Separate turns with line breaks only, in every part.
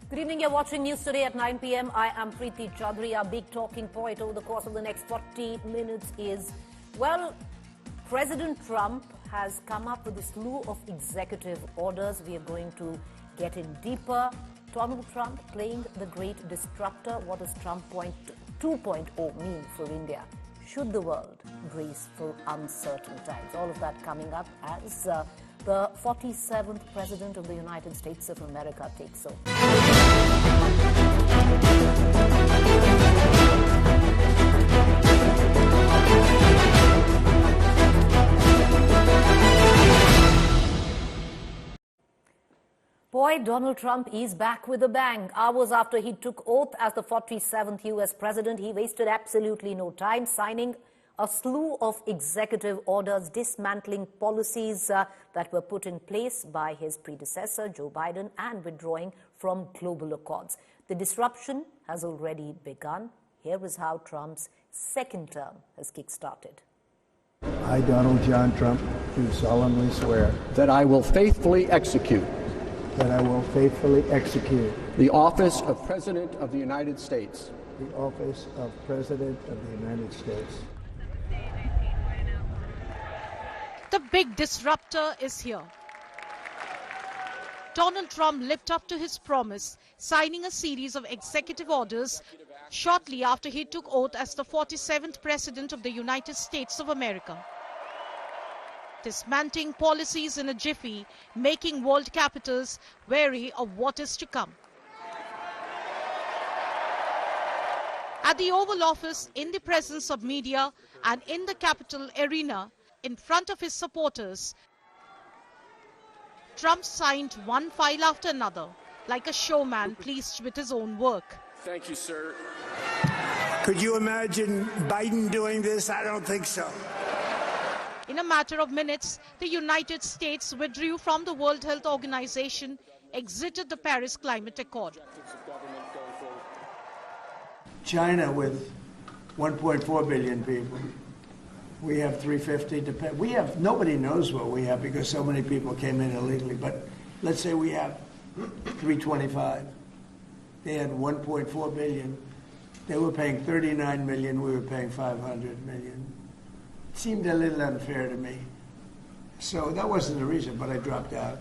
Good evening, you're watching News Today at 9 p.m. I am Preeti, Choudhry. Our big talking point over the course of the next 40 minutes is, well, President Trump has come up with a slew of executive orders. We are going to get in deeper. Donald Trump playing the great disruptor. What does Trump 2.0 mean for India? Should the world brace for uncertain times? All of that coming up as the 47th President of the United States of America takes over. Boy, Donald Trump is back with a bang. Hours after he took oath as the 47th U.S. President, he wasted absolutely no time signing a slew of executive orders dismantling policies that were put in place by his predecessor, Joe Biden, and withdrawing from global accords. The disruption has already begun. Here is how Trump's second term has kick-started.
I, Donald John Trump, do solemnly swear
that I will faithfully execute the office of President of the United States.
The office of President of the United States.
The big disruptor is here. Donald Trump lived up to his promise, signing a series of executive orders shortly after he took oath as the 47th President of the United States of America. Dismantling policies in a jiffy, making world capitals wary of what is to come. At the Oval Office, in the presence of media and in the Capitol arena, in front of his supporters, Trump signed one file after another, like a showman pleased with his own work.
Thank you, sir.
Could you imagine Biden doing this? I don't think so.
In a matter of minutes, the United States withdrew from the World Health Organization, exited the Paris Climate Accord.
China with 1.4 billion people. We have 350. Nobody knows what we have because so many people came in illegally. But let's say we have 325. They had 1.4 billion. They were paying 39 million. We were paying 500 million. It seemed a little unfair to me. So that wasn't the reason, but I dropped out.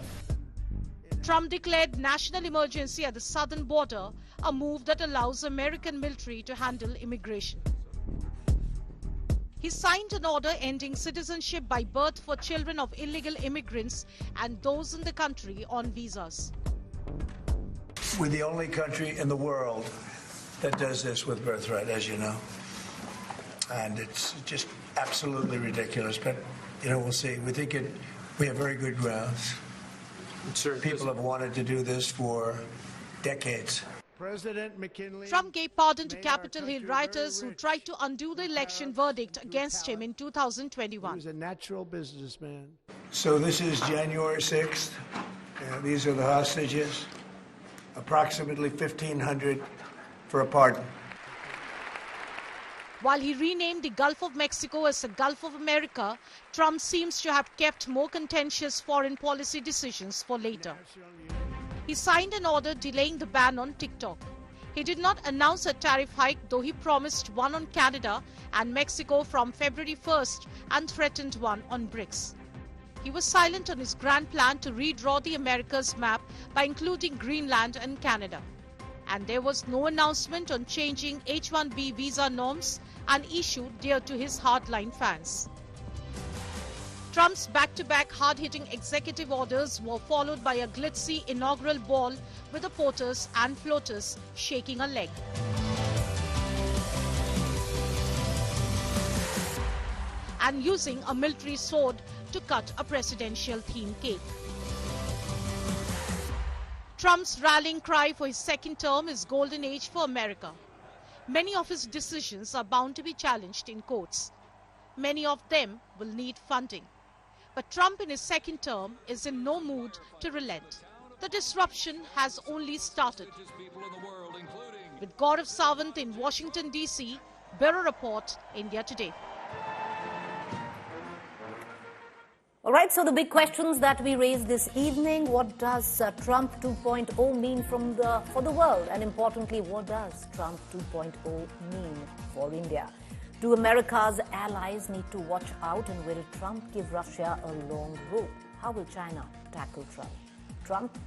Trump declared national emergency at the southern border, a move that allows American military to handle immigration. He signed an order ending citizenship by birth for children of illegal immigrants and those in the country on visas.
We're the only country in the world that does this with birthright, as you know. And it's just absolutely ridiculous. But, we'll see. We think we have very good grounds. People have wanted to do this for decades.
President McKinley.
Trump gave pardon to Capitol Hill rioters who tried to undo the election verdict against him in 2021.
He was a natural businessman.
So this is January 6th. These are the hostages. Approximately 1,500 for a pardon.
While he renamed the Gulf of Mexico as the Gulf of America, Trump seems to have kept more contentious foreign policy decisions for later. He signed an order delaying the ban on TikTok. He did not announce a tariff hike, though he promised one on Canada and Mexico from February 1st and threatened one on BRICS. He was silent on his grand plan to redraw the Americas map by including Greenland and Canada. And there was no announcement on changing H-1B visa norms, an issue dear to his hardline fans. Trump's back-to-back hard-hitting executive orders were followed by a glitzy inaugural ball with the porters and floaters shaking a leg. And using a military sword to cut a presidential-themed cake. Trump's rallying cry for his second term is golden age for America. Many of his decisions are bound to be challenged in courts. Many of them will need funding. But Trump in his second term is in no mood to relent. The disruption has only started. With Gaurav Sawant in Washington, D.C., Bureau Report, India Today.
All right, so the big questions that we raised this evening: what does Trump 2.0 mean for the world? And importantly, what does Trump 2.0 mean for India? Do America's allies need to watch out, and will Trump give Russia a long rope? How will China tackle Trump? Trump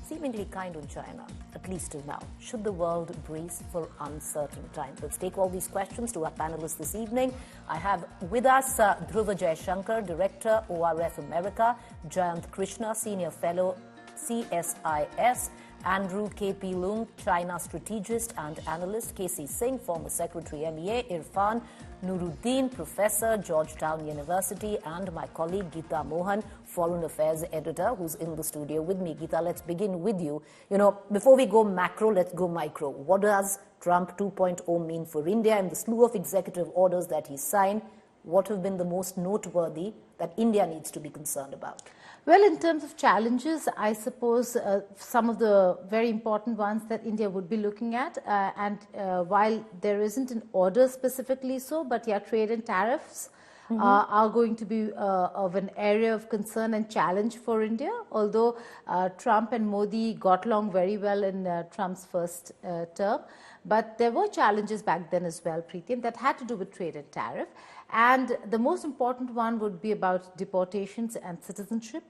seemingly kind on China, at least till now. Should the world brace for uncertain times? Let's take all these questions to our panelists this evening. I have with us Dhruva Jaishankar, Director, ORF America; Jayant Krishna, Senior Fellow, CSIS; Andrew K.P. Lung, China strategist and analyst; K.C. Singh, former Secretary MEA; Irfan Nuruddin, Professor, Georgetown University; and my colleague Geeta Mohan, Foreign Affairs Editor, who's in the studio with me. Geeta, let's begin with you. You know, before we go macro, let's go micro. What does Trump 2.0 mean for India, and the slew of executive orders that he signed? What have been the most noteworthy that India needs to be concerned about?
Well, in terms of challenges, I suppose some of the very important ones that India would be looking at, while there isn't an order specifically so, but yeah, trade and tariffs are going to be of an area of concern and challenge for India, although Trump and Modi got along very well in Trump's first term. But there were challenges back then as well, Preeti, that had to do with trade and tariff. And the most important one would be about deportations and citizenship,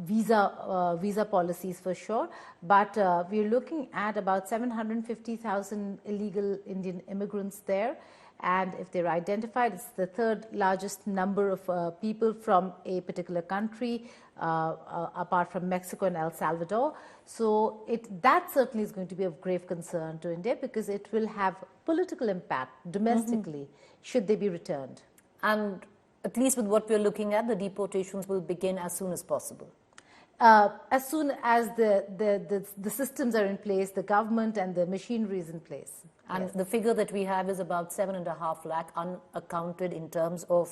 visa policies for sure. But we're looking at about 750,000 illegal Indian immigrants there. And if they're identified, it's the third largest number of people from a particular country, apart from Mexico and El Salvador. So that certainly is going to be of grave concern to India, because it will have political impact domestically should they be returned.
And at least with what we're looking at, the deportations will begin as soon as possible.
As soon as the systems are in place, the government and the machinery is in place.
And the figure that we have is about 7.5 lakh unaccounted in terms of,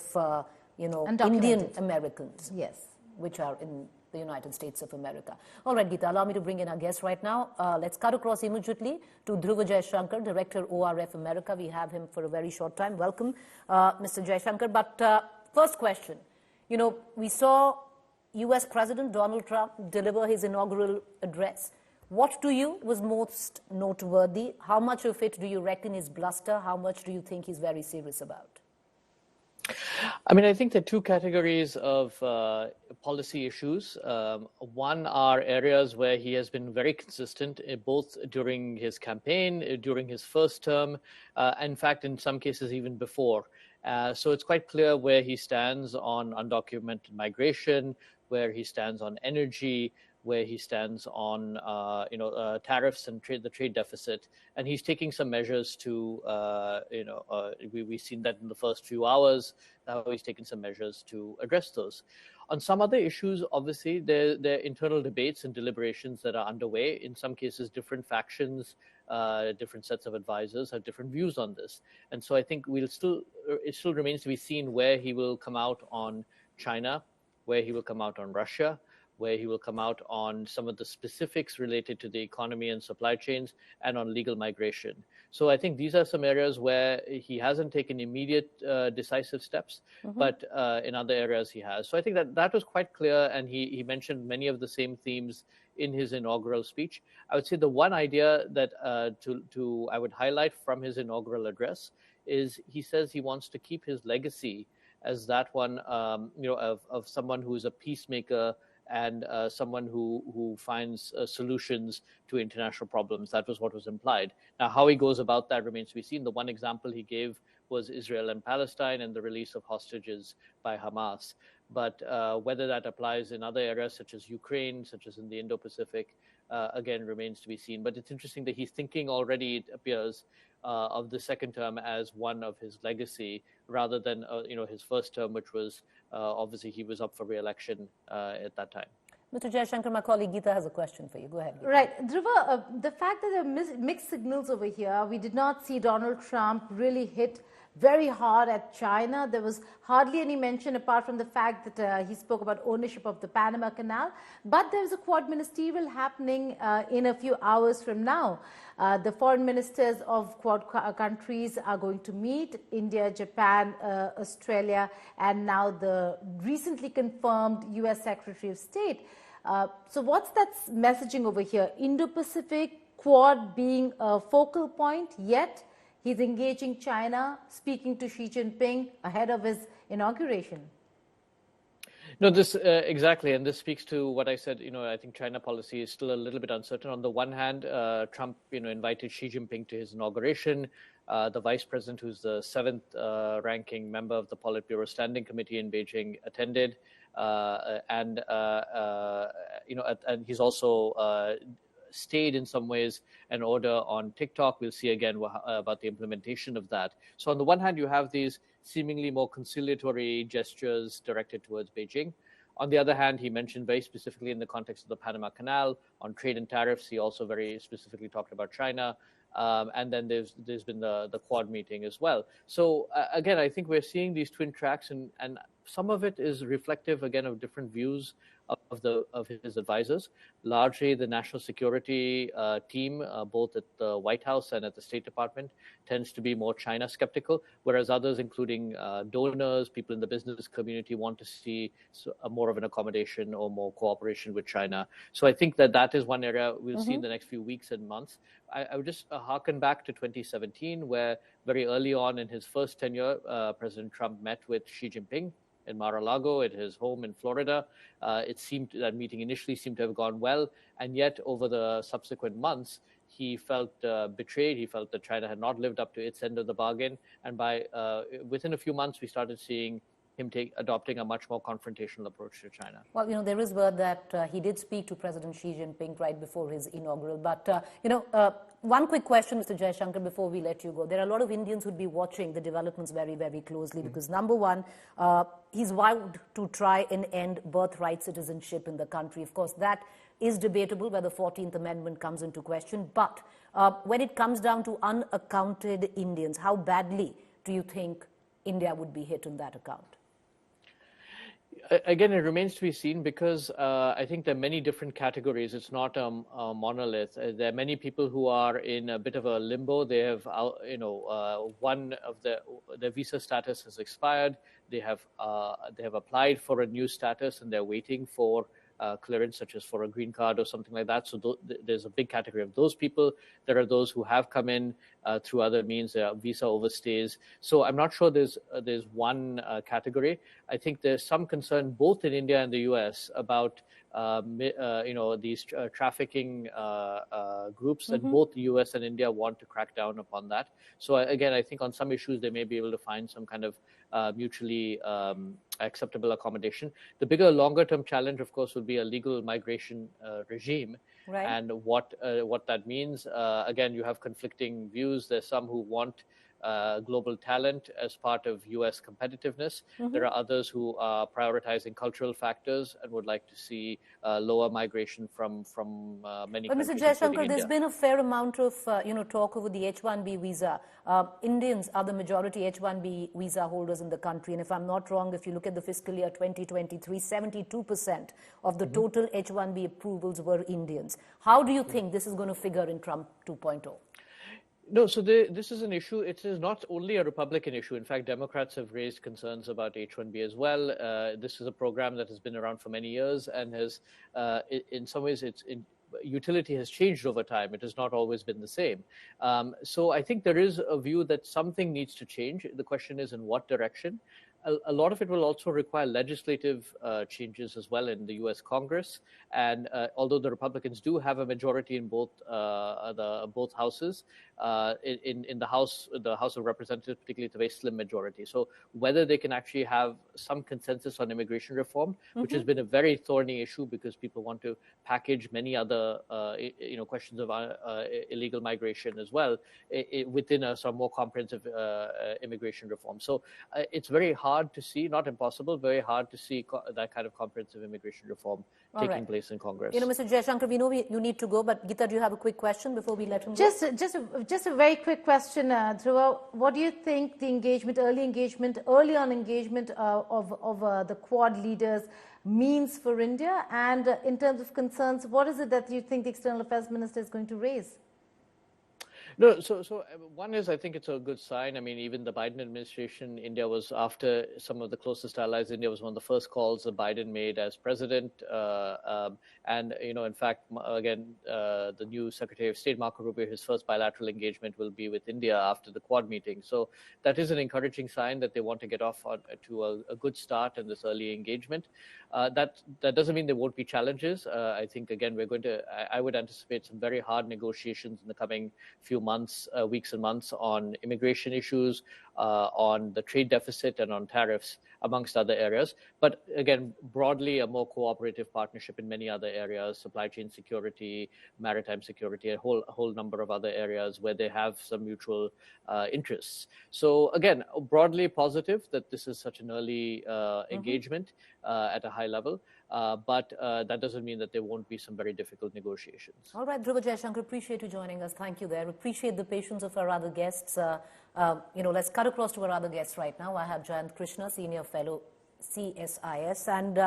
Indian Americans.
Yes.
Which are in the United States of America. All right, Geeta, allow me to bring in our guest right now. Let's cut across immediately to Dhruva Jaishankar, Director, ORF America. We have him for a very short time. Welcome, Mr. Jaishankar. But first question, we saw US President Donald Trump deliver his inaugural address. What to you was most noteworthy? How much of it do you reckon is bluster? How much do you think he's very serious about?
I mean, I think there are two categories of policy issues. One are areas where he has been very consistent, both during his campaign, during his first term, in fact, in some cases even before. So it's quite clear where he stands on undocumented migration, where he stands on energy, where he stands on tariffs and the trade deficit, and he's taking some measures to we've seen that in the first few hours. Now he's taken some measures to address those. On some other issues, obviously there are internal debates and deliberations that are underway. In some cases, different factions, different sets of advisors have different views on this, and so I think it still remains to be seen where he will come out on China, where he will come out on Russia, where he will come out on some of the specifics related to the economy and supply chains, and on legal migration. So I think these are some areas where he hasn't taken immediate decisive steps, but in other areas he has. So I think that was quite clear, and he mentioned many of the same themes in his inaugural speech. I would say the one idea that I would highlight from his inaugural address is he says he wants to keep his legacy as that one, of someone who is a peacemaker and someone who finds solutions to international problems. That was what was implied. Now, how he goes about that remains to be seen. The one example he gave was Israel and Palestine and the release of hostages by Hamas. But whether that applies in other areas such as Ukraine, such as in the Indo-Pacific, again, remains to be seen. But it's interesting that he's thinking already, it appears, of the second term as one of his legacy, rather than his first term, which was obviously he was up for re-election at that time.
Mr. Jaishankar, my colleague Geeta has a question for you. Go ahead, Geeta.
Right. Dhruva, the fact that there are mixed signals over here, we did not see Donald Trump really hit very hard at China. There was hardly any mention apart from the fact that he spoke about ownership of the Panama Canal. But there's a Quad ministerial happening in a few hours from now. The foreign ministers of Quad countries are going to meet: India, Japan, Australia, and now the recently confirmed US Secretary of State. So what's that messaging over here? Indo-Pacific, Quad being a focal point, yet he's engaging China, speaking to Xi Jinping ahead of his inauguration.
No, this exactly, and this speaks to what I said. I think China policy is still a little bit uncertain. On the one hand, Trump, invited Xi Jinping to his inauguration. The vice president, who's the seventh ranking member of the Politburo Standing Committee in Beijing, attended, and he's also stayed in some ways an order on TikTok. We'll see again about the implementation of that. So on the one hand, you have these seemingly more conciliatory gestures directed towards Beijing. On the other hand, he mentioned very specifically in the context of the Panama Canal on trade and tariffs. He also very specifically talked about China. And then there's been the Quad meeting as well. So again, I think we're seeing these twin tracks, and some of it is reflective again of different views of his advisors. Largely, the national security team, both at the White House and at the State Department, tends to be more China skeptical, whereas others, including donors, people in the business community, want to see more of an accommodation or more cooperation with China. So I think that is one area we'll see in the next few weeks and months. I would just harken back to 2017, where very early on in his first tenure, President Trump met with Xi Jinping in Mar-a-Lago at his home in Florida. It seemed that meeting initially seemed to have gone well, and yet over the subsequent months, he felt betrayed. He felt that China had not lived up to its end of the bargain, and by within a few months, we started seeing him adopting a much more confrontational approach to China.
Well, there is word that he did speak to President Xi Jinping right before his inaugural. But, one quick question, Mr. Jaishankar, before we let you go. There are a lot of Indians who'd be watching the developments very, very closely because, number one, he's vowed to try and end birthright citizenship in the country. Of course, that is debatable where the 14th Amendment comes into question. But when it comes down to unaccounted Indians, how badly do you think India would be hit on that account?
Again, it remains to be seen because I think there are many different categories. It's not a monolith. There are many people who are in a bit of a limbo. They have, one of their visa status has expired. They have applied for a new status and they're waiting for clearance, such as for a green card or something like that. So there's a big category of those people. There are those who have come in through other means, visa overstays. So I'm not sure there's one category. I think there's some concern both in India and the US about these trafficking groups, and both the US and India want to crack down upon that. So again, I think on some issues they may be able to find some kind of mutually acceptable accommodation. The bigger, longer-term challenge, of course, will be a legal migration regime, right? And what that means. Again, you have conflicting views. There's some who want global talent as part of U.S. competitiveness. There are others who are prioritizing cultural factors and would like to see lower migration from many countries.
But Mr. Jaishankar, there's been a fair amount of talk over the H-1B visa. Indians are the majority H-1B visa holders in the country, and if I'm not wrong, if you look at the fiscal year 2023, 72% of the total H-1B approvals were Indians. How do you think this is going to figure in Trump 2.0?
No, so this is an issue. It is not only a Republican issue. In fact, Democrats have raised concerns about H-1B as well. This is a program that has been around for many years and has, in some ways, utility has changed over time. It has not always been the same. So I think there is a view that something needs to change. The question is in what direction. A lot of it will also require legislative changes as well in the U.S. Congress. And although the Republicans do have a majority in both houses, in the House of Representatives, particularly, it's a very slim majority. So whether they can actually have some consensus on immigration reform, which has been a very thorny issue because people want to package many other questions of illegal migration as well within a sort of more comprehensive immigration reform. So it's very hard hard to see, not impossible, very hard to see that kind of comprehensive immigration reform taking place in Congress.
Mr. Jaishankar, we know you need to go, but Geeta, do you have a quick question before we let him
go? Just a very quick question, Dhruva. What do you think the early on engagement of the Quad leaders means for India? And in terms of concerns, what is it that you think the External Affairs Minister is going to raise?
No, so one is, I think it's a good sign. I mean, even the Biden administration, India was, after some of the closest allies, India was one of the first calls that Biden made as president. And, in fact, again, the new Secretary of State, Marco Rubio, his first bilateral engagement will be with India after the Quad meeting. So that is an encouraging sign that they want to get off to a good start in this early engagement. That doesn't mean there won't be challenges. I think, again, I would anticipate some very hard negotiations in the coming few months, weeks and months on immigration issues, on the trade deficit and on tariffs, amongst other areas. But again, broadly, a more cooperative partnership in many other areas, supply chain security, maritime security, a whole number of other areas where they have some mutual interests. So again, broadly positive that this is such an early engagement at a high level. But that doesn't mean that there won't be some very difficult negotiations.
All right, Dhruva Jaishankar, appreciate you joining us. Thank you there. Appreciate the patience of our other guests. Let's cut across to our other guests right now. I have Jayant Krishna, Senior Fellow, CSIS. And,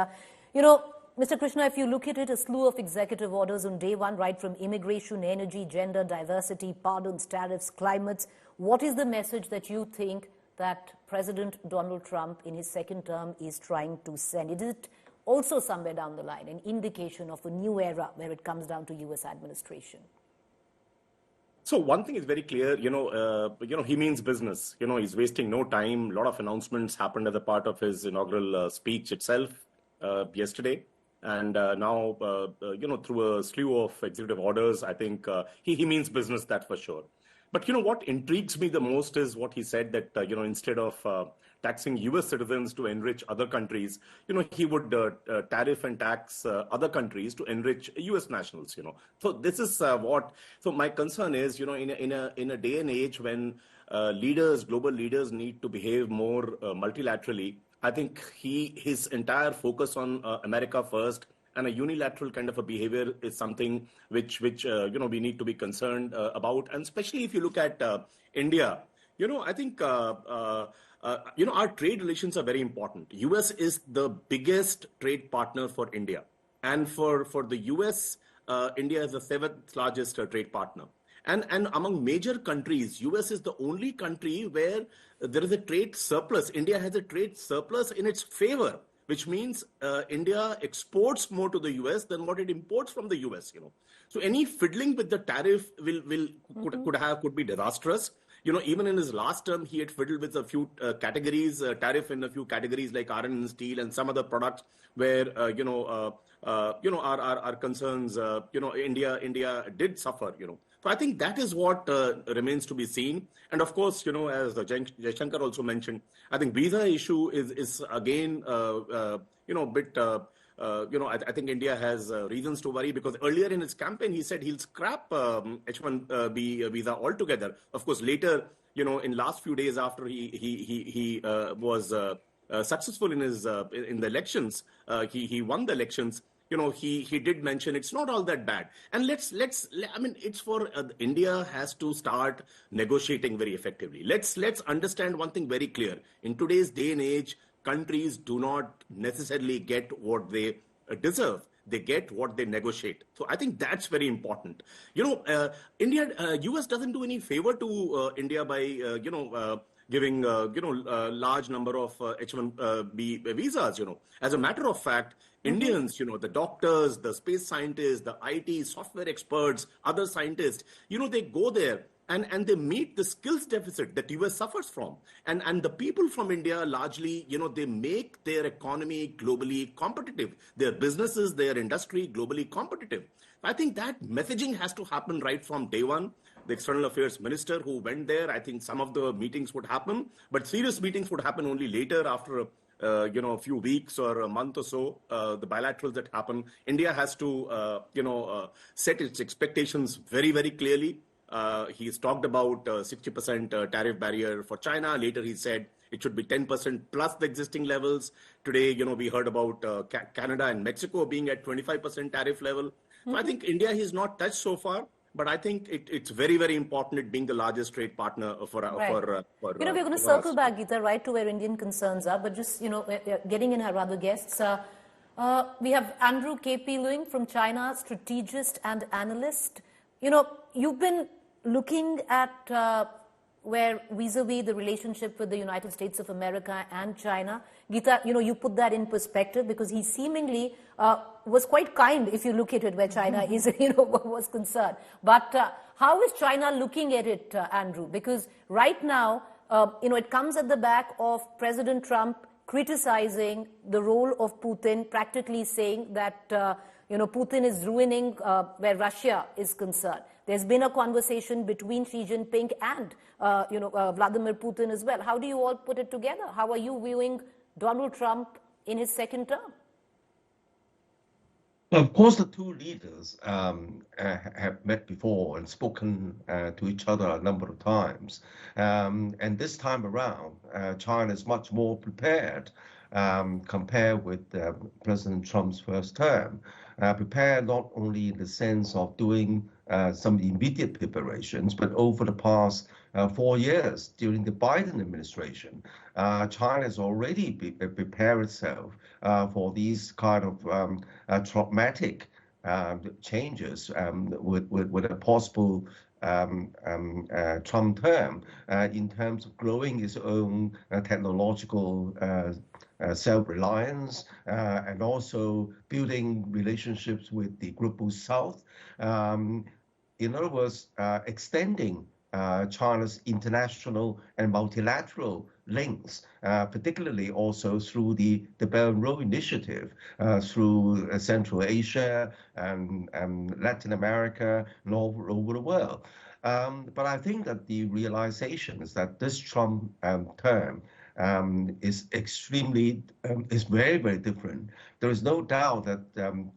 Mr. Krishna, if you look at it, a slew of executive orders on day one, right from immigration, energy, gender, diversity, pardons, tariffs, climates. What is the message that you think that President Donald Trump in his second term is trying to send? Is it also somewhere down the line an indication of a new era where it comes down to U.S. administration?
So one thing is very clear, he means business. He's wasting no time. A lot of announcements happened as a part of his inaugural speech itself yesterday. And now, through a slew of executive orders, I think he means business, that's for sure. But, what intrigues me the most is what he said that, instead of taxing U.S. citizens to enrich other countries, he would tariff and tax other countries to enrich U.S. nationals, So this is so my concern is, in a day and age when global leaders need to behave more multilaterally, I think his entire focus on America first and a unilateral kind of a behavior is something which we need to be concerned about. And especially if you look at India, I think our trade relations are very important. U.S. is the biggest trade partner for India. And for the U.S., India is the 7th largest trade partner. And among major countries, U.S. is the only country where there is a trade surplus. India has a trade surplus in its favor, which means India exports more to the U.S. than what it imports from the U.S. So any fiddling with the tariff could be disastrous. Even in his last term, he had fiddled with a few categories, tariff in a few categories like iron and steel and some other products where our concerns. India did suffer. So I think that is what remains to be seen. And of course, as Jaishankar also mentioned, I think visa issue is again a bit. I think India has reasons to worry because earlier in his campaign, he said he'll scrap H-1B visa altogether. Of course, later, in last few days after he was successful in the elections, he won the elections. He did mention it's not all that bad. And it's for India has to start negotiating very effectively. Let's understand one thing very clear. In today's day and age, countries do not necessarily get what they deserve. They get what they negotiate. So I think that's very important. US doesn't do any favor to India by, giving, a large number of H-1B visas, As a matter of fact, Indians, the doctors, the space scientists, the IT, software experts, other scientists, they go there and they meet the skills deficit that US suffers from. And the people from India largely, they make their economy globally competitive, their businesses, their industry globally competitive. I think that messaging has to happen right from day one. The External Affairs Minister who went there, I think some of the meetings would happen, but serious meetings would happen only later after a few weeks or a month or so, the bilaterals that happen. India has to, set its expectations very, very clearly. He's talked about 60% tariff barrier for China. Later he said It should be 10% plus the existing levels. Today, we heard about Canada and Mexico being at 25% tariff level. So I think India has not touched so far. But I think it's very, very important it being the largest trade partner for
we're going to circle back, Geeta, right to where Indian concerns are. But just, getting in our other guests, we have Andrew K.P. Luing from China, strategist and analyst. You've been looking at where vis-a-vis the relationship with the United States of America and China. Geeta, you put that in perspective because he seemingly was quite kind if you look at it where China is, was concerned. But how is China looking at it, Andrew? Because right now, it comes at the back of President Trump criticizing the role of Putin, practically saying that, Putin is ruining where Russia is concerned. There's been a conversation between Xi Jinping and, Vladimir Putin as well. How do you all put it together? How are you viewing Donald Trump in his second term?
Well, of course, the two leaders have met before and spoken to each other a number of times. And this time around, China is much more prepared compared with President Trump's first term. Prepared not only in the sense of doing some immediate preparations, but over the past 4 years during the Biden administration, China has already prepared itself for these kind of traumatic changes with a possible Trump term in terms of growing its own technological self-reliance and also building relationships with the global South. In other words, extending China's international and multilateral links, particularly also through the Belt and Road Initiative, through Central Asia and Latin America and all over the world. But I think that the realization is that this Trump term is extremely, is very, very different. There is no doubt that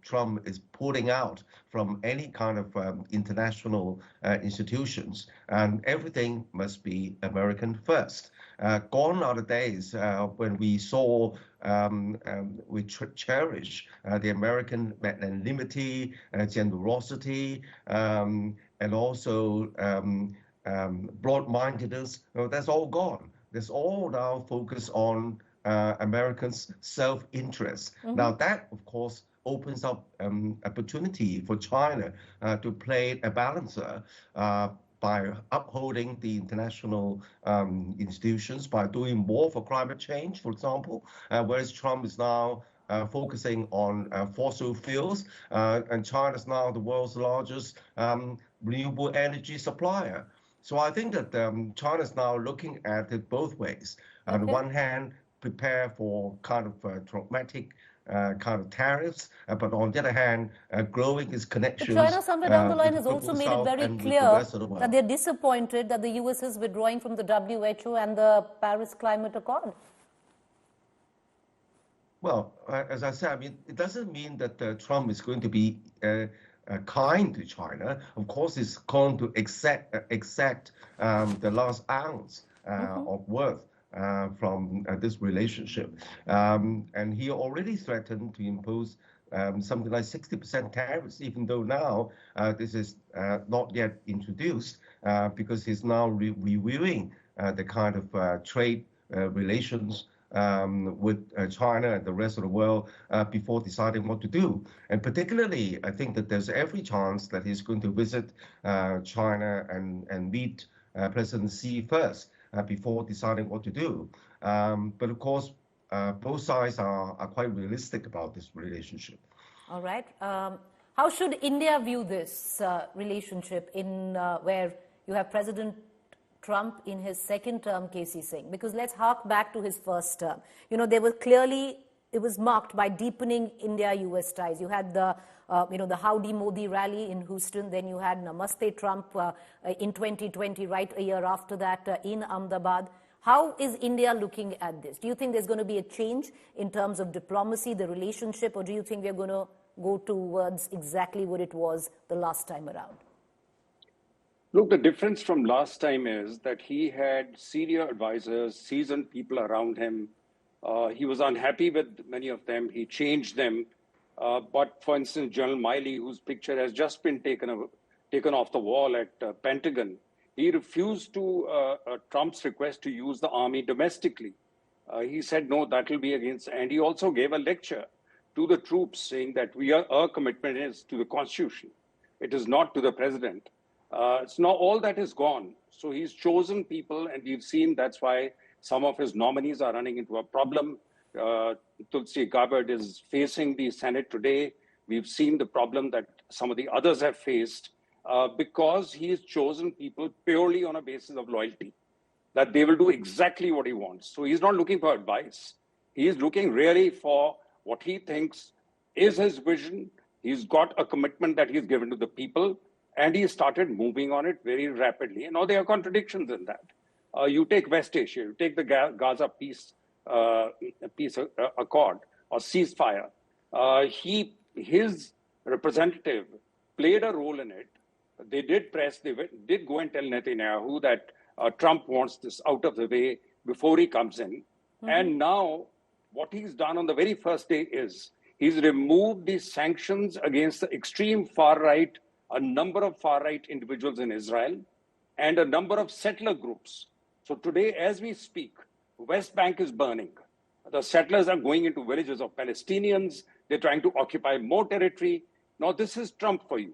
Trump is pulling out from any kind of international institutions, and everything must be American first. Gone are the days when we saw, we cherish the American magnanimity, generosity, and also broad-mindedness. That's all gone. There's all now focus on Americans' self-interest. Now that, of course, opens up opportunity for China to play a balancer by upholding the international institutions, by doing more for climate change, for example, whereas Trump is now focusing on fossil fuels, and China is now the world's largest renewable energy supplier. So I think that China is now looking at it both ways. On the one hand, prepare for kind of traumatic kind of tariffs, but on the other hand, growing its connections.
But China somewhere down the line has also made it very clear that they're disappointed that the US is withdrawing from the WHO and the Paris Climate Accord.
Well, as I said, I mean, it doesn't mean that Trump is going to be kind to China. Of course, he's going to exact the last ounce of worth from this relationship. And he already threatened to impose something like 60% tariffs, even though now this is not yet introduced, because he's now reviewing the kind of trade relations with China and the rest of the world before deciding what to do. And particularly, I think that there's every chance that he's going to visit China and meet President Xi first before deciding what to do. But of course, both sides are quite realistic about this relationship.
All right. How should India view this relationship in where you have President Trump in his second term, K.C. Singh? Because let's hark back to his first term. You know, there was clearly, it was marked by deepening India-US ties. You had the, the Howdy Modi rally in Houston. Then you had Namaste Trump in 2020, right a year after that in Ahmedabad. How is India looking at this? Do you think there's going to be a change in terms of diplomacy, the relationship, or do you think we're going to go towards exactly what it was the last time around?
Look, the difference from last time is that he had senior advisors, seasoned people around him. He was unhappy with many of them. He changed them. But for instance, General Miley, whose picture has just been taken off the wall at Pentagon, he refused to Trump's request to use the army domestically. He said, no, that will be against. And he also gave a lecture to the troops saying that our commitment is to the Constitution. It is not to the president. So now all that is gone. So he's chosen people, and we've seen that's why some of his nominees are running into a problem. Tulsi Gabbard is facing the Senate today. We've seen the problem that some of the others have faced because he has chosen people purely on a basis of loyalty, that they will do exactly what he wants. So he's not looking for advice. He is looking really for what he thinks is his vision. He's got a commitment that he's given to the people, and he started moving on it very rapidly. And now there are contradictions in that. You take West Asia, you take the Gaza peace accord or ceasefire. His representative played a role in it. They did did go and tell Netanyahu that Trump wants this out of the way before he comes in. Mm-hmm. And now what he's done on the very first day is he's removed the sanctions against the extreme far right, a number of far right individuals in Israel, and a number of settler groups. So today, as we speak, West Bank is burning. The settlers are going into villages of Palestinians. They're trying to occupy more territory. Now, this is Trump for you.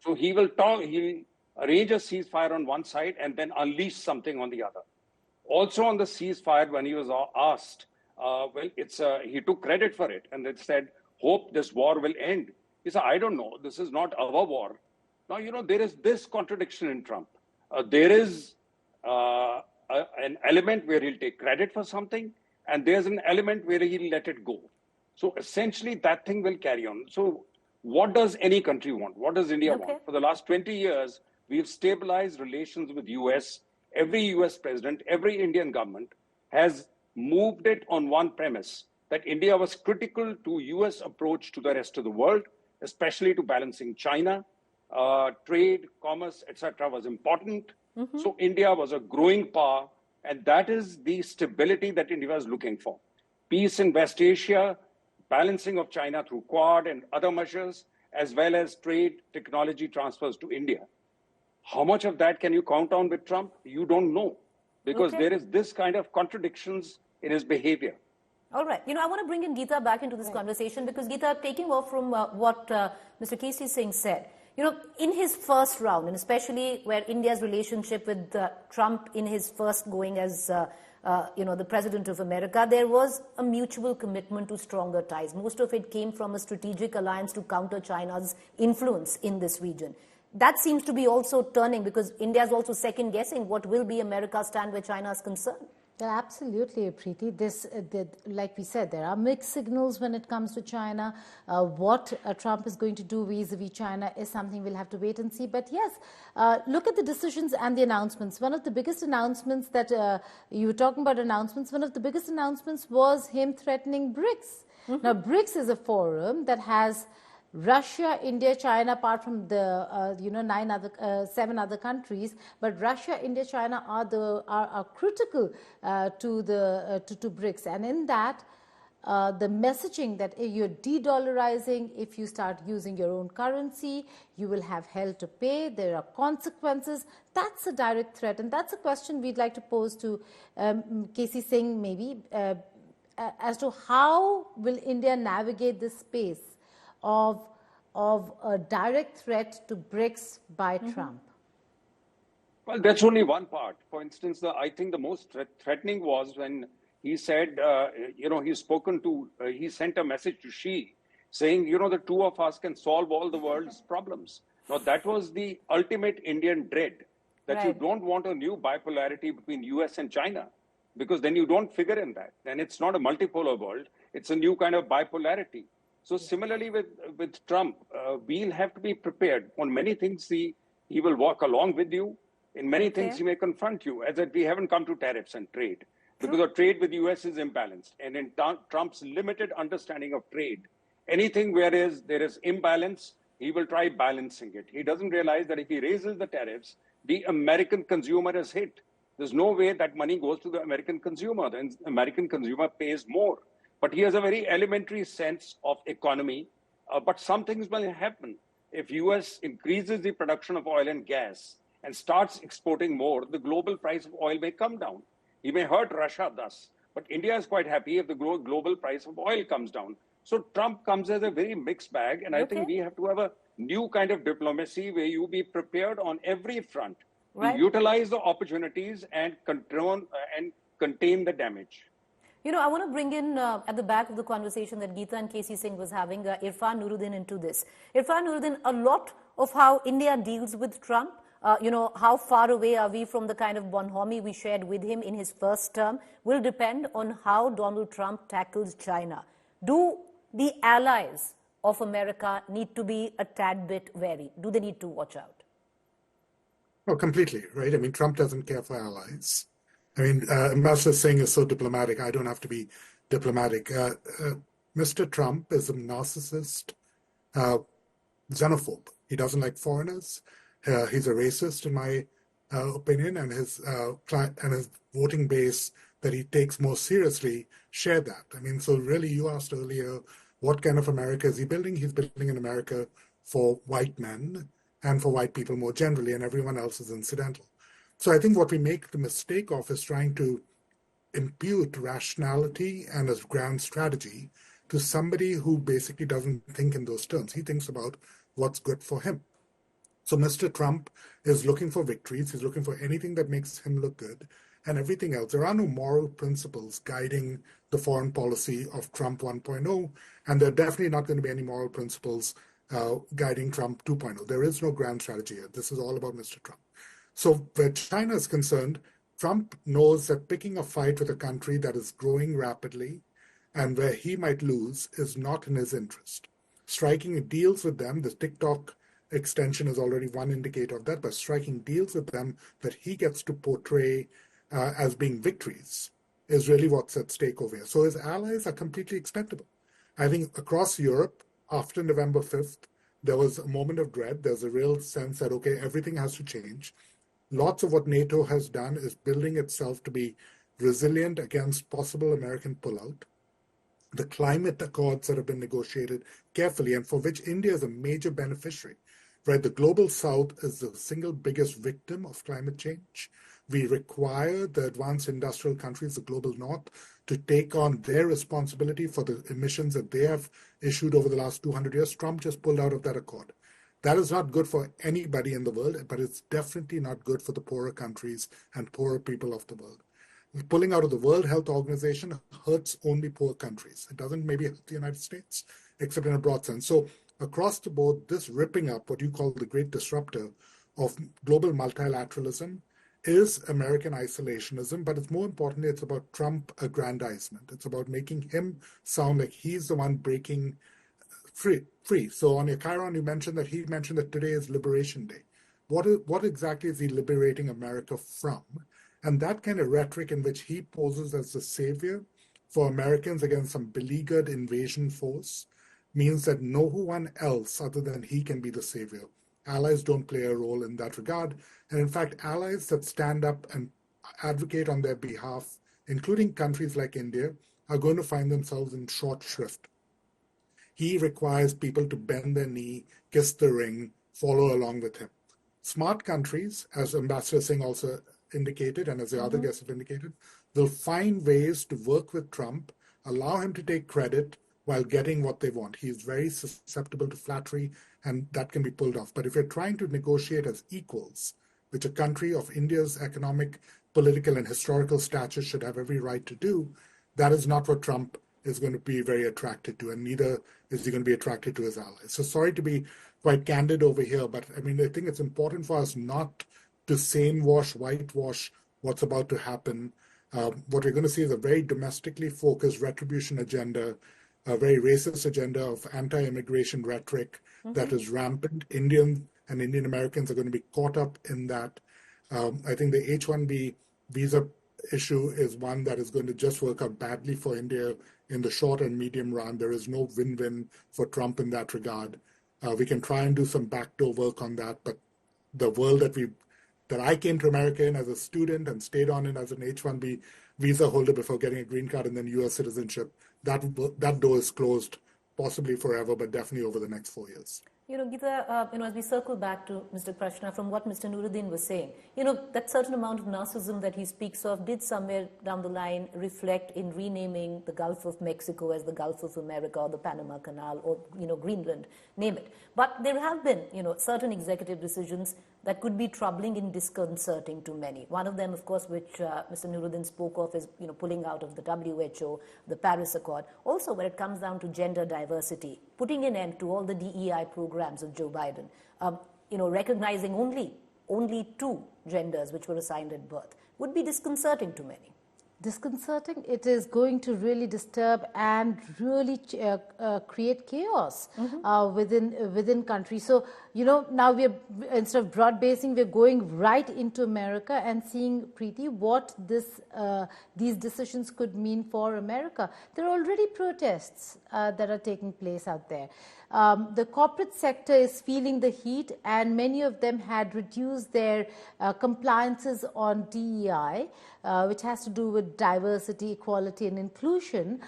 So he'll arrange a ceasefire on one side and then unleash something on the other. Also on the ceasefire, when he was asked, he took credit for it and they said, hope this war will end. He said, I don't know. This is not our war. Now, there is this contradiction in Trump. There is an element where he'll take credit for something, and there's an element where he'll let it go. So essentially, that thing will carry on. So what does any country want? What does India want? For the last 20 years, we've stabilized relations with US. Every US president, every Indian government has moved it on one premise, that India was critical to US approach to the rest of the world, especially to balancing China. Trade, commerce, etc. was important. Mm-hmm. So India was a growing power, and that is the stability that India was looking for. Peace in West Asia, balancing of China through Quad and other measures, as well as trade, technology transfers to India. How much of that can you count on with Trump? You don't know, because there is this kind of contradictions in his behavior.
All right. I want to bring in Geeta back into this conversation, because Geeta, taking off from what Mr. K.C. Singh said, in his first round, and especially where India's relationship with Trump in his first going as, the president of America, there was a mutual commitment to stronger ties. Most of it came from a strategic alliance to counter China's influence in this region. That seems to be also turning, because India is also second guessing what will be America's stand where China is concerned.
Yeah, absolutely, Preeti. Like we said, there are mixed signals when it comes to China. What Trump is going to do vis-a-vis China is something we'll have to wait and see. But yes, look at the decisions and the announcements. One of the biggest announcements that you were talking about one of the biggest announcements was him threatening BRICS. Mm-hmm. Now, BRICS is a forum that has Russia, India, China, apart from the 7 other countries, but Russia, India, China are critical to BRICS, and in that, the messaging that you're de-dollarizing. If you start using your own currency, you will have hell to pay. There are consequences. That's a direct threat, and that's a question we'd like to pose to K.C. Singh, maybe, as to how will India navigate this space of a direct threat to BRICS by Trump?
Well, that's only one part. For instance, I think the most threatening was when he said, he sent a message to Xi saying, the two of us can solve all the world's problems. Now, that was the ultimate Indian dread, that you don't want a new bipolarity between US and China, because then you don't figure in that. Then it's not a multipolar world. It's a new kind of bipolarity. So similarly with Trump, we'll have to be prepared. On many things, he will walk along with you. In many things, he may confront you, as that we haven't come to tariffs and trade, because our trade with the US is imbalanced. And in Trump's limited understanding of trade, anything where there is imbalance, he will try balancing it. He doesn't realize that if he raises the tariffs, the American consumer is hit. There's no way that money goes to the American consumer. The American consumer pays more. But he has a very elementary sense of economy. But some things will happen. If US increases the production of oil and gas and starts exporting more, the global price of oil may come down. He may hurt Russia thus. But India is quite happy if the global price of oil comes down. So Trump comes as a very mixed bag. And I think we have to have a new kind of diplomacy where you be prepared on every front to utilize the opportunities and contain the damage.
You know, I want to bring in at the back of the conversation that Geeta and K.C. Singh was having, Irfan Nuruddin into this. Irfan Nuruddin, a lot of how India deals with Trump, you know, how far away are we from the kind of bonhomie we shared with him in his first term, will depend on how Donald Trump tackles China. Do the allies of America need to be a tad bit wary? Do they need to watch out?
Oh, completely, right? I mean, Trump doesn't care for allies. I mean, Ambassador Singh is so diplomatic. I don't have to be diplomatic. Mr. Trump is a narcissist, xenophobe. He doesn't like foreigners. He's a racist, in my opinion, and his voting base that he takes more seriously share that. I mean, so really, you asked earlier, what kind of America is he building? He's building an America for white men and for white people more generally, and everyone else is incidental. So I think what we make the mistake of is trying to impute rationality and a grand strategy to somebody who basically doesn't think in those terms. He thinks about what's good for him. So Mr. Trump is looking for victories. He's looking for anything that makes him look good and everything else. There are no moral principles guiding the foreign policy of Trump 1.0, and there are definitely not going to be any moral principles guiding Trump 2.0. There is no grand strategy here. This is all about Mr. Trump. So where China is concerned, Trump knows that picking a fight with a country that is growing rapidly and where he might lose is not in his interest. Striking deals with them, the TikTok extension is already one indicator of that, but striking deals with them that he gets to portray as being victories is really what's at stake over here. So his allies are completely expendable. I think across Europe, after November 5th, there was a moment of dread. There's a real sense that, okay, everything has to change. Lots of what NATO has done is building itself to be resilient against possible American pullout. The climate accords that have been negotiated carefully and for which India is a major beneficiary, right? The global south is the single biggest victim of climate change. We require the advanced industrial countries, the global north, to take on their responsibility for the emissions that they have issued over the last 200 years. Trump just pulled out of that accord. That is not good for anybody in the world, but it's definitely not good for the poorer countries and poorer people of the world. Pulling out of the World Health Organization hurts only poor countries. It doesn't maybe hurt the United States, except in a broad sense. So across the board, this ripping up, what you call the great disruptor of global multilateralism, is American isolationism, but it's more importantly, it's about Trump aggrandizement. It's about making him sound like he's the one breaking free. So on your Chiron, you mentioned that he mentioned that today is Liberation Day. What exactly is he liberating America from? And that kind of rhetoric in which he poses as the savior for Americans against some beleaguered invasion force means that no one else other than he can be the savior. Allies don't play a role in that regard. And in fact, allies that stand up and advocate on their behalf, including countries like India, are going to find themselves in short shrift. He requires people to bend their knee, kiss the ring, follow along with him. Smart countries, as Ambassador Singh also indicated, and as the other guests have indicated, will find ways to work with Trump, allow him to take credit while getting what they want. He's very susceptible to flattery, and that can be pulled off. But if you're trying to negotiate as equals, which a country of India's economic, political, and historical stature should have every right to do, that is not what Trump is going to be very attracted to, and neither is he going to be attracted to his allies. So sorry to be quite candid over here, but I mean, I think it's important for us not to whitewash what's about to happen. What we're going to see is a very domestically focused retribution agenda, a very racist agenda of anti-immigration rhetoric that is rampant. Indian and Indian Americans are going to be caught up in that. I think the H-1B visa issue is one that is going to just work out badly for India in the short and medium run. There is no win-win for Trump in that regard. We can try and do some backdoor work on that, but the world that I came to America in as a student and stayed on in as an H-1B visa holder before getting a green card and then U.S. citizenship, that door is closed, possibly forever, but definitely over the next 4 years.
Geeta, as we circle back to Mr. Krishna, from what Mr. Nuruddin was saying, that certain amount of narcissism that he speaks of did somewhere down the line reflect in renaming the Gulf of Mexico as the Gulf of America or the Panama Canal or, Greenland, name it. But there have been, certain executive decisions that could be troubling and disconcerting to many. One of them, of course, which Mr. Nuruddin spoke of is, pulling out of the WHO, the Paris Accord. Also, when it comes down to gender diversity, putting an end to all the DEI programs of Joe Biden, recognizing only 2 genders which were assigned at birth, would be disconcerting to many.
Disconcerting, it is going to really disturb and really create chaos within countries. So, now we're, instead of broad basing, we're going right into America and seeing, Preeti, what these decisions could mean for America. There are already protests that are taking place out there. The corporate sector is feeling the heat, and many of them had reduced their compliances on DEI, which has to do with diversity, equality, and inclusion,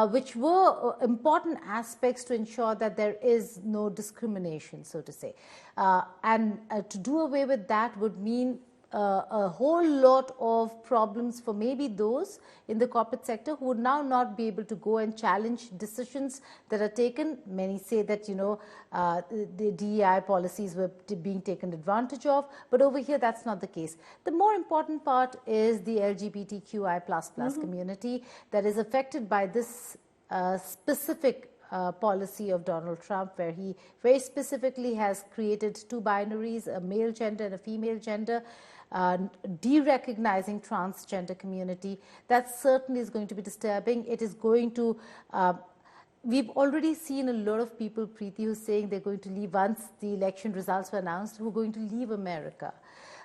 which were important aspects to ensure that there is no discrimination, so to say. And to do away with that would mean a whole lot of problems for maybe those in the corporate sector who would now not be able to go and challenge decisions that are taken. Many say that, the DEI policies were being taken advantage of, but over here that's not the case. The more important part is the LGBTQI++ community that is affected by this specific policy of Donald Trump, where he very specifically has created 2 binaries, a male gender and a female gender, de-recognizing transgender community. That certainly is going to be disturbing. It is going to, we've already seen a lot of people, Preeti, who are saying they're going to leave once the election results were announced, who are going to leave America.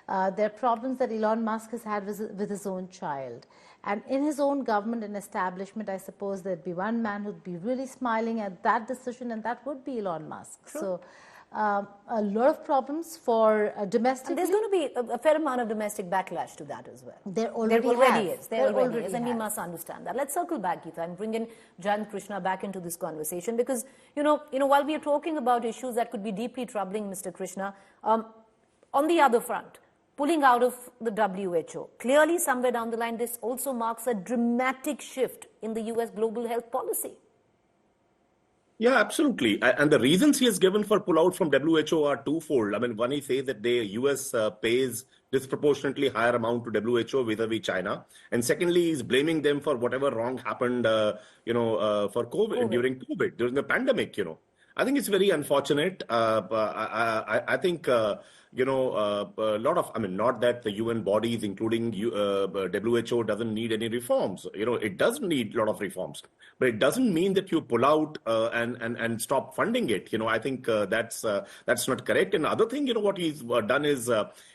There are problems that Elon Musk has had with his own child. And in his own government and establishment, I suppose there'd be one man who'd be really smiling at that decision, and that would be Elon Musk. True. So a lot of problems for domestic.
There's going to be a fair amount of domestic backlash to that as well.
There already is.
There already is, and we must understand that. Let's circle back, Geeta, and bring in Jayant Krishna back into this conversation, because while we are talking about issues that could be deeply troubling, Mr. Krishna, on the other front, pulling out of the WHO, clearly somewhere down the line, this also marks a dramatic shift in the U.S. global health policy.
Yeah, absolutely. And the reasons he has given for pullout from WHO are twofold. I mean, one, he says that the US pays disproportionately higher amount to WHO vis-a-vis China. And secondly, he's blaming them for whatever wrong happened, for COVID, during the pandemic, I think it's very unfortunate. I think, a lot of, not that the UN bodies, including WHO, doesn't need any reforms. It does need a lot of reforms, but it doesn't mean that you pull out and stop funding it. I think that's not correct. And the other thing, what he's done is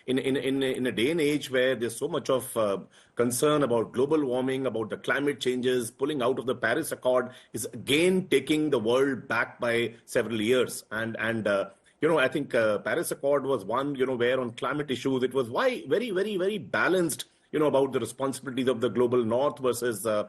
in a day and age where there's so much of concern about global warming, about the climate changes, pulling out of the Paris Accord is again taking the world back by several years. And I think Paris Accord was one, where on climate issues, it was very, very, very balanced, about the responsibilities of the global north versus, the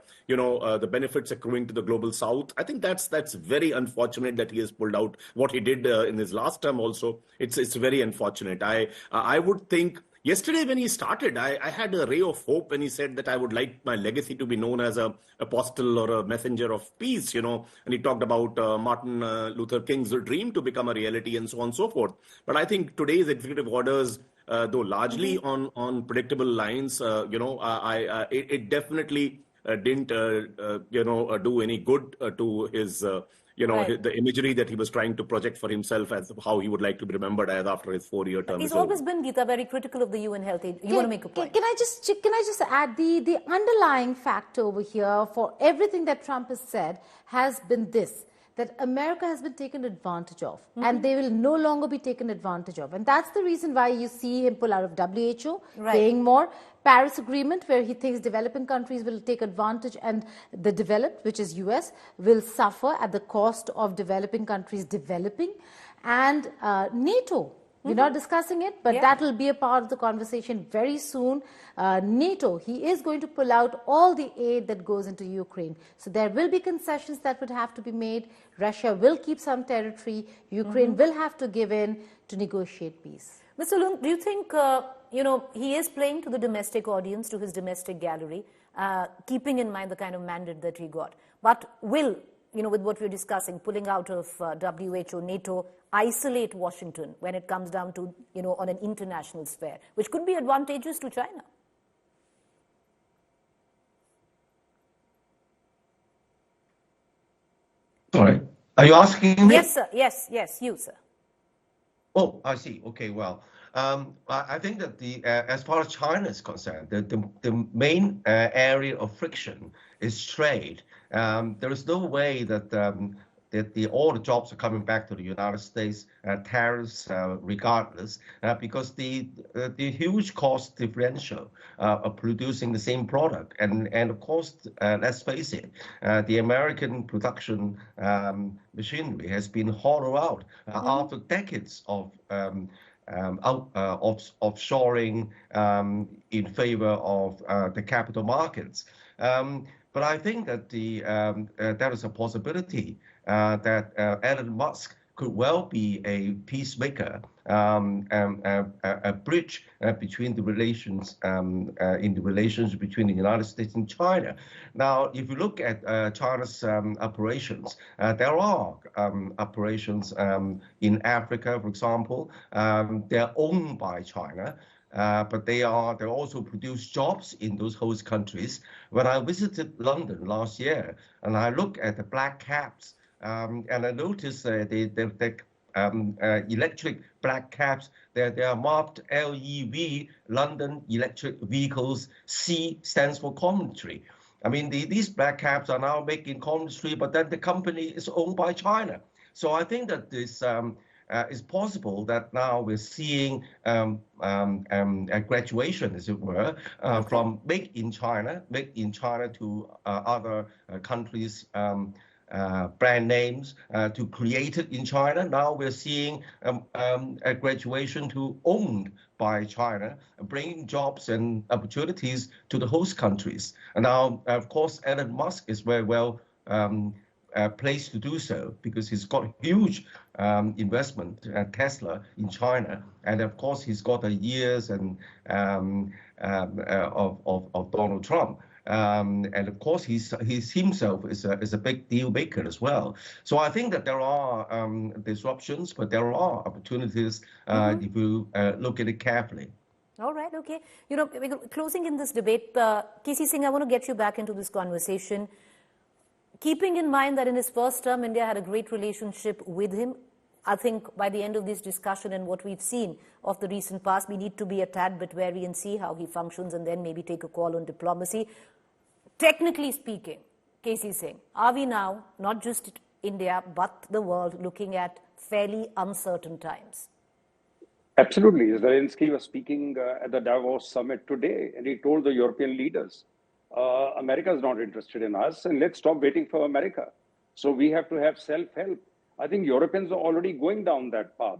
benefits accruing to the global south. I think that's very unfortunate that he has pulled out what he did in his last term also. It's very unfortunate. I would think yesterday when he started, I had a ray of hope when he said that I would like my legacy to be known as a apostle or a messenger of peace, and he talked about Martin Luther King's dream to become a reality and so on and so forth. But I think today's executive orders, though largely on predictable lines, it definitely didn't, do any good to his, the imagery that he was trying to project for himself as how he would like to be remembered as after his 4-year term.
He's always been, Geeta, very critical of the UN Health Agency. You want to make a point?
Can I just add the underlying factor over here for everything that Trump has said has been this, that America has been taken advantage of, and they will no longer be taken advantage of. And that's the reason why you see him pull out of WHO, paying more. Paris Agreement, where he thinks developing countries will take advantage and the developed, which is US, will suffer at the cost of developing countries developing. and NATO. We're not discussing it, but that will be a part of the conversation very soon. NATO, he is going to pull out all the aid that goes into Ukraine. So there will be concessions that would have to be made. Russia will keep some territory. Ukraine will have to give in to negotiate peace.
Mr. Lung, do you think, he is playing to the domestic audience, to his domestic gallery, keeping in mind the kind of mandate that he got? But will, with what we're discussing, pulling out of WHO, NATO, isolate Washington when it comes down to, on an international sphere, which could be advantageous to China?
Sorry, are you asking me?
Yes, sir. Yes, you, sir.
Oh, I see. Okay, well, I think that as far as China is concerned, the main area of friction is trade. There is no way that all the jobs are coming back to the United States, tariffs regardless, because the huge cost differential of producing the same product, and of course, let's face it, the American production machinery has been hollowed out after decades of offshoring in favor of the capital markets. But I think that there is a possibility that Elon Musk could well be a peacemaker, a bridge between the relations in the relations between the United States and China. Now, if you look at China's operations, there are operations in Africa, for example. They're owned by China. But they also produce jobs in those host countries. When I visited London last year, and I look at the black cabs, and I noticed the electric black cabs, they are marked LEV, London Electric Vehicles. C stands for commentary. I mean, these black cabs are now making commentary, but then the company is owned by China. So I think that this it's possible that now we're seeing a graduation, as it were, from made in China to other countries' brand names to created in China. Now we're seeing a graduation to owned by China, bringing jobs and opportunities to the host countries. And now, of course, Elon Musk is very well placed to do so because he's got huge investment at Tesla in China, and of course he's got the years and of Donald Trump, and of course he's himself is a big deal maker as well. So I think that there are disruptions, but there are opportunities if you look at it carefully.
All right, okay. Closing in this debate, KC Singh, I want to get you back into this conversation. Keeping in mind that in his first term, India had a great relationship with him, I think by the end of this discussion and what we've seen of the recent past, we need to be a tad bit wary and see how he functions and then maybe take a call on diplomacy. Technically speaking, KC Singh, are we now, not just India, but the world, looking at fairly uncertain times?
Absolutely. Zelensky was speaking at the Davos summit today, and he told the European leaders, America is not interested in us, and let's stop waiting for America. So we have to have self-help. I think Europeans are already going down that path.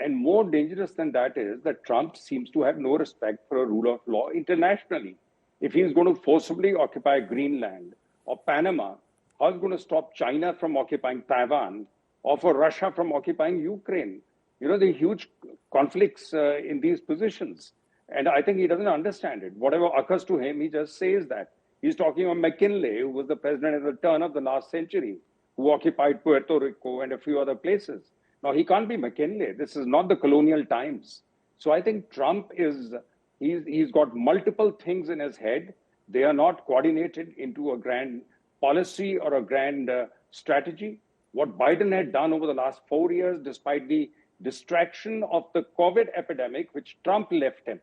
And more dangerous than that is that Trump seems to have no respect for a rule of law internationally. If he's going to forcibly occupy Greenland or Panama, how's he going to stop China from occupying Taiwan or for Russia from occupying Ukraine? There are huge conflicts in these positions. And I think he doesn't understand it. Whatever occurs to him, he just says that. He's talking about McKinley, who was the president at the turn of the last century, who occupied Puerto Rico and a few other places. Now, he can't be McKinley. This is not the colonial times. So I think Trump he's got multiple things in his head. They are not coordinated into a grand policy or a grand strategy. What Biden had done over the last 4 years, despite the distraction of the COVID epidemic, which Trump left him,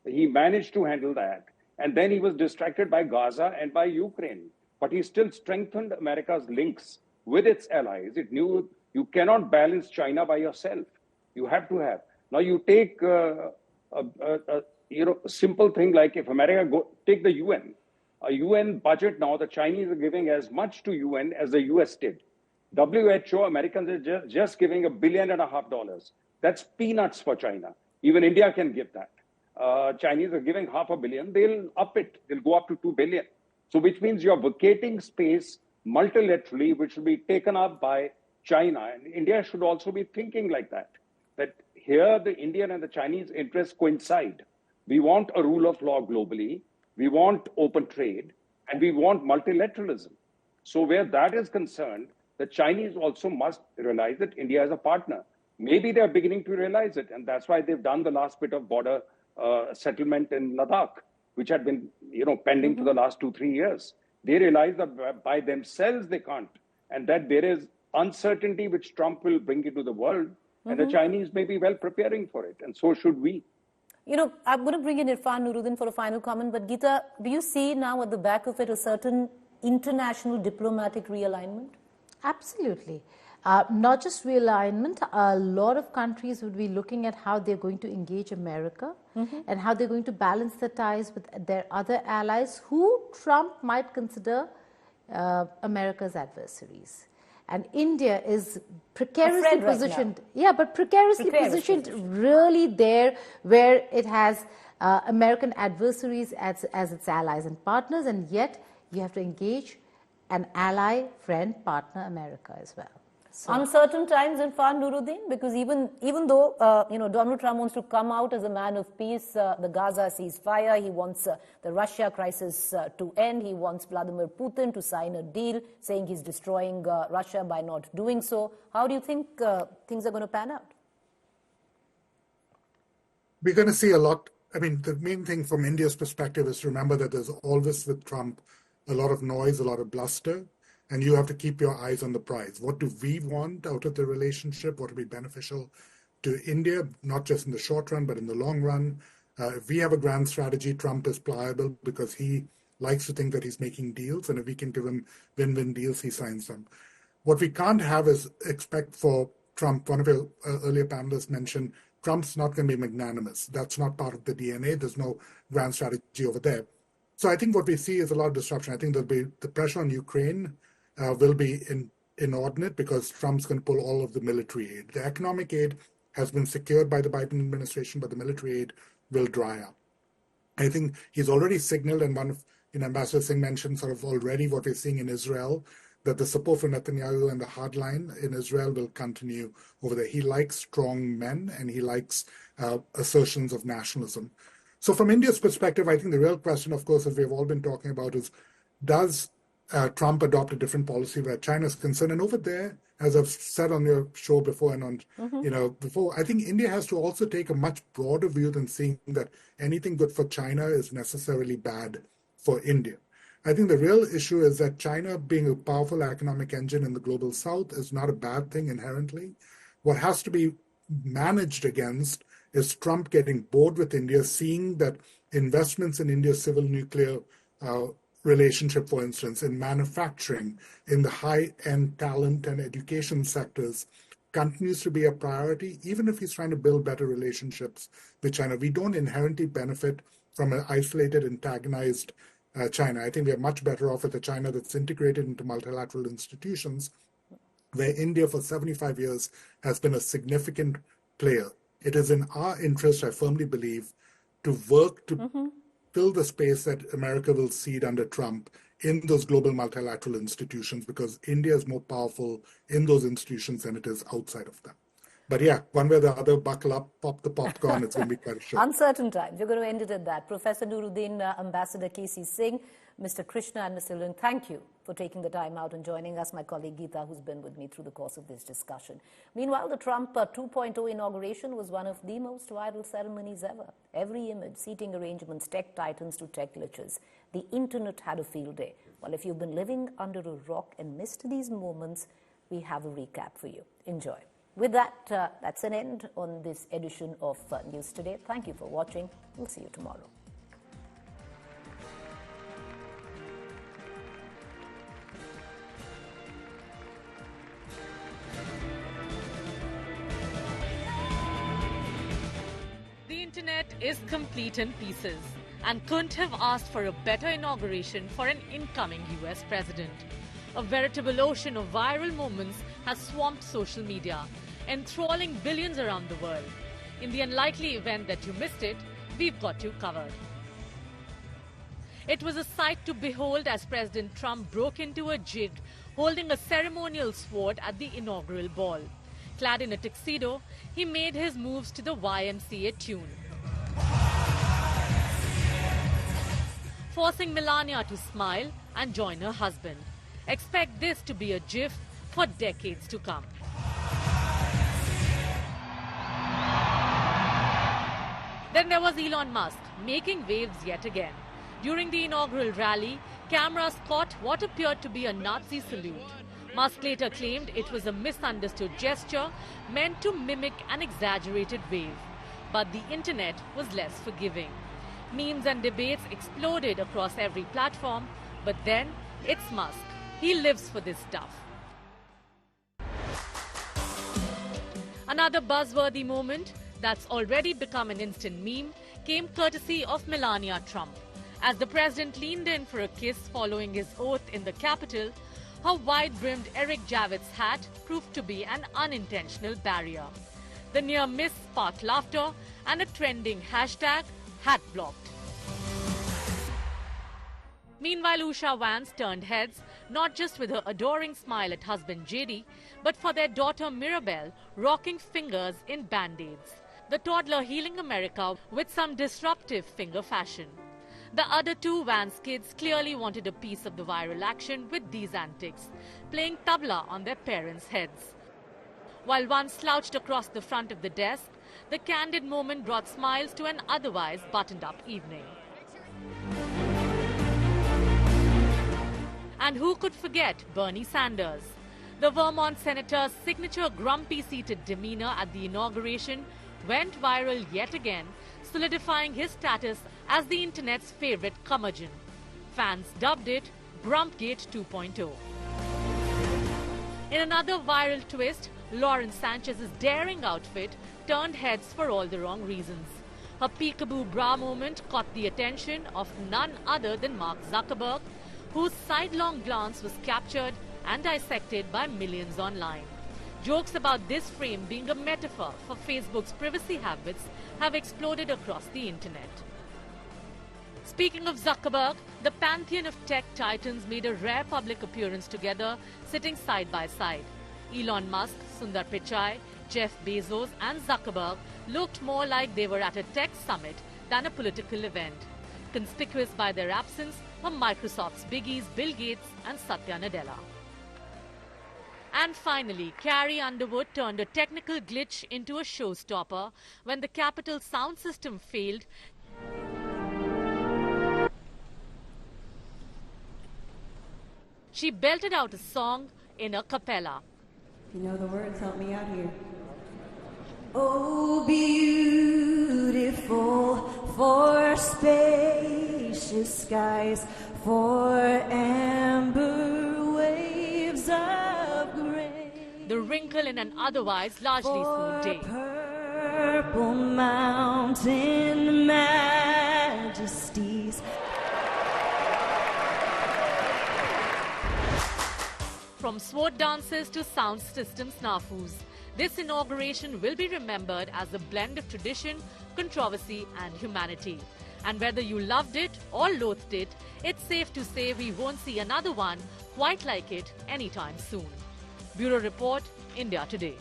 he managed to handle that. And then he was distracted by Gaza and by Ukraine. But he still strengthened America's links with its allies. It knew you cannot balance China by yourself. You have to have. Now you take a simple thing like if America take the UN, a UN budget now, the Chinese are giving as much to UN as the US did. WHO, Americans are just giving $1.5 billion. That's peanuts for China. Even India can give that. Chinese are giving $500 million. They'll up it. They'll go up to $2 billion. So which means you're vacating space multilaterally, which will be taken up by China. And India should also be thinking like that. That here the Indian and the Chinese interests coincide. We want a rule of law globally. We want open trade. And we want multilateralism. So where that is concerned, the Chinese also must realize that India is a partner. Maybe they're beginning to realize it. And that's why they've done the last bit of border settlement in Ladakh, which had been pending for the last 2-3 years. They realize that by themselves they can't. And that there is uncertainty which Trump will bring into the world. And the Chinese may be well preparing for it. And so should we.
I'm going to bring in Irfan Nuruddin for a final comment. But Geeta, do you see now at the back of it a certain international diplomatic realignment?
Absolutely. Not just realignment, a lot of countries would be looking at how they're going to engage America and how they're going to balance the ties with their other allies who Trump might consider America's adversaries. And India is precariously positioned. Yeah, but precariously positioned really there where it has American adversaries as its allies and partners, and yet you have to engage an ally, friend, partner, America as well. So.
Uncertain times, Irfan Nuruddin, because even though Donald Trump wants to come out as a man of peace, the Gaza ceasefire, he wants the Russia crisis to end, he wants Vladimir Putin to sign a deal saying he's destroying Russia by not doing so. How do you think things are going to pan out?
We're going to see a lot. I mean, the main thing from India's perspective is to remember that there's always with Trump a lot of noise, a lot of bluster. And you have to keep your eyes on the prize. What do we want out of the relationship? What will be beneficial to India, not just in the short run, but in the long run? If we have a grand strategy, Trump is pliable because he likes to think that he's making deals. And if we can give him win-win deals, he signs them. What we can't have is expect for Trump. One of your earlier panelists mentioned Trump's not going to be magnanimous. That's not part of the DNA. There's no grand strategy over there. So I think what we see is a lot of disruption. I think there'll be the pressure on Ukraine will be inordinate because Trump's going to pull all of the military aid. The economic aid has been secured by the Biden administration, but the military aid will dry up. I think he's already signaled, and one of Ambassador Singh mentioned sort of already what we're seeing in Israel, that the support for Netanyahu and the hard line in Israel will continue over there. He likes strong men and he likes assertions of nationalism. So from India's perspective, I think the real question, of course, as we've all been talking about is, does Trump adopt a different policy where China is concerned? And over there, as I've said on your show before and on, before, I think India has to also take a much broader view than seeing that anything good for China is necessarily bad for India. I think the real issue is that China being a powerful economic engine in the global south is not a bad thing inherently. What has to be managed against is Trump getting bored with India, seeing that investments in India's civil nuclear relationship, for instance, in manufacturing, in the high-end talent and education sectors, continues to be a priority, even if he's trying to build better relationships with China. We don't inherently benefit from an isolated, antagonized China. I think we are much better off with a China that's integrated into multilateral institutions, where India for 75 years has been a significant player. It is in our interest, I firmly believe, to work to fill the space that America will cede under Trump in those global multilateral institutions, because India is more powerful in those institutions than it is outside of them. But yeah, one way or the other, buckle up, pop the popcorn, it's going to be quite a show.
Uncertain times. We're going to end it at that. Professor Nuruddin, Ambassador K.C. Singh, Mr. Krishna and Mr. Lin, thank you for taking the time out and joining us. My colleague Geeta, who's been with me through the course of this discussion. Meanwhile, the Trump 2.0 inauguration was one of the most viral ceremonies ever. Every image, seating arrangements, tech titans to tech glitches. The internet had a field day. Well, if you've been living under a rock and missed these moments, we have a recap for you. Enjoy. With that, that's an end on this edition of News Today. Thank you for watching. We'll see you tomorrow.
The internet is complete in pieces and couldn't have asked for a better inauguration for an incoming US president. A veritable ocean of viral moments has swamped social media, enthralling billions around the world. In the unlikely event that you missed it, we've got you covered. It was a sight to behold as President Trump broke into a jig, holding a ceremonial sword at the inaugural ball. Clad in a tuxedo, he made his moves to the YMCA tune, forcing Melania to smile and join her husband. Expect this to be a GIF for decades to come. Then there was Elon Musk, making waves yet again. During the inaugural rally, cameras caught what appeared to be a Nazi salute. Musk later claimed it was a misunderstood gesture meant to mimic an exaggerated wave. But the internet was less forgiving. Memes and debates exploded across every platform, but then it's Musk. He lives for this stuff. Another buzzworthy moment that's already become an instant meme came courtesy of Melania Trump. As the president leaned in for a kiss following his oath in the Capitol, her wide-brimmed Eric Javits hat proved to be an unintentional barrier. The near miss sparked laughter and a trending hashtag, #hatblocked. Meanwhile, Usha Vance turned heads, not just with her adoring smile at husband JD, but for their daughter Mirabelle, rocking fingers in band-aids. The toddler healing America with some disruptive finger fashion. The other two Vance kids clearly wanted a piece of the viral action with these antics, playing tabla on their parents' heads. While one slouched across the front of the desk, the candid moment brought smiles to an otherwise buttoned-up evening. And who could forget Bernie Sanders? The Vermont senator's signature grumpy-seated demeanor at the inauguration went viral yet again, solidifying his status as the internet's favorite curmudgeon. Fans dubbed it Grumpgate 2.0. In another viral twist, Lauren Sanchez's daring outfit turned heads for all the wrong reasons. Her peekaboo bra moment caught the attention of none other than Mark Zuckerberg, whose sidelong glance was captured and dissected by millions online. Jokes about this frame being a metaphor for Facebook's privacy habits have exploded across the internet. Speaking of Zuckerberg, the pantheon of tech titans made a rare public appearance together, sitting side by side. Elon Musk, Sundar Pichai, Jeff Bezos and Zuckerberg looked more like they were at a tech summit than a political event. Conspicuous by their absence were Microsoft's biggies Bill Gates and Satya Nadella. And finally, Carrie Underwood turned a technical glitch into a showstopper when the Capitol sound system failed. She belted out a song in a cappella.
You know the words, help me out here. Oh, beautiful for spacious skies, for amber waves of gray.
The wrinkle in an otherwise largely smooth day.
Purple mountain majesties.
From sword dances to sound system snafus, this inauguration will be remembered as a blend of tradition, controversy and humanity. And whether you loved it or loathed it, it's safe to say we won't see another one quite like it anytime soon. Bureau Report, India Today.